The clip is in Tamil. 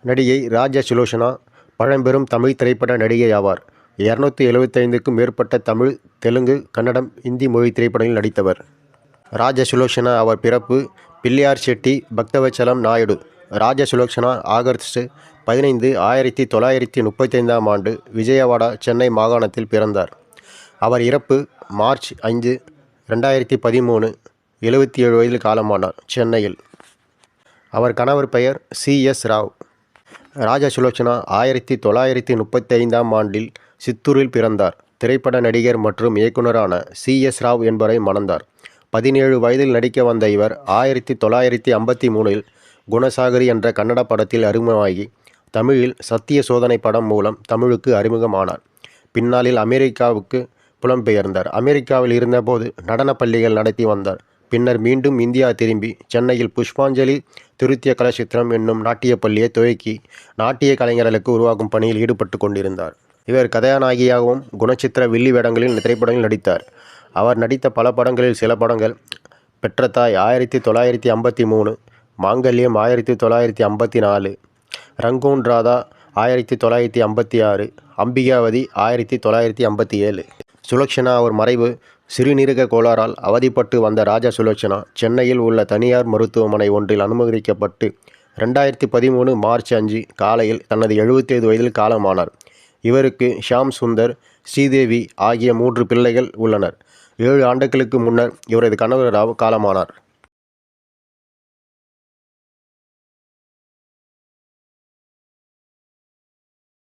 நடிகை ராஜா சுலோச்சனா பழம்பெரும் தமிழ் திரைப்பட நடிகை ஆவார். 275க்கும் மேற்பட்ட தமிழ், தெலுங்கு, கன்னடம், இந்தி மொழி திரைப்படங்களில் நடித்தவர். ராஜா சுலோச்சனா அவர் பிறப்பு பிள்ளையார் செட்டி பக்தவச்சலம் நாயுடு. ராஜா சுலோச்சனா ஆகஸ்ட் 15, 1935ஆம் ஆண்டு விஜயவாடா, சென்னை மாகாணத்தில் பிறந்தார். அவர் இறப்பு மார்ச் 5, 2013, 77 வயதில் காலமானார், சென்னையில். அவர் கணவர் பெயர் C.S. ராவ். ராஜா சுலோச்சனா 1935ஆம் ஆண்டில் சித்தூரில் பிறந்தார். திரைப்பட நடிகர் மற்றும் இயக்குனரான C.S. ராவ் என்பவரை மணந்தார். 17 வயதில் நடிக்க வந்த இவர் 1953இல் குணசாகரி என்ற கன்னட படத்தில் அறிமுகமாகி தமிழில் சத்திய சோதனை படம் மூலம் தமிழுக்கு அறிமுகமானார். பின்னாளில் அமெரிக்காவுக்கு புலம்பெயர்ந்தார். அமெரிக்காவில் இருந்தபோது நடன பள்ளிகள் நடத்தி வந்தார். பின்னர் மீண்டும் இந்தியா திரும்பி சென்னையில் புஷ்பாஞ்சலி திருத்திய கலாசித்திரம் என்னும் நாட்டிய பள்ளியை துவக்கி நாட்டிய கலைஞர்களுக்கு உருவாக்கும் பணியில் ஈடுபட்டு கொண்டிருந்தார். இவர் கதாநாயகியாகவும் குணச்சித்திர வில்லி வேடங்களில் திரைப்படங்களில் நடித்தார். அவர் நடித்த பல படங்களில் சில படங்கள்: பெற்ற தாய் 1953, மாங்கல்யம் 1954, ரங்கூன் ராதா 1956, அம்பிகாவதி 1957. சுலோச்சனா அவர் மறைவு சிறுநீரக கோளாறால் அவதிப்பட்டு வந்த ராஜா சுலோச்சனா சென்னையில் உள்ள தனியார் மருத்துவமனை ஒன்றில் அனுமதிக்கப்பட்டு 2013 மார்ச் 5 காலையில் தனது 75 வயதில் காலமானார். இவருக்கு ஷாம் சுந்தர், ஸ்ரீதேவி ஆகிய 3 பிள்ளைகள் உள்ளனர். 7 ஆண்டுகளுக்கு முன்னர் இவரது கணவர் ராவ் காலமானார்.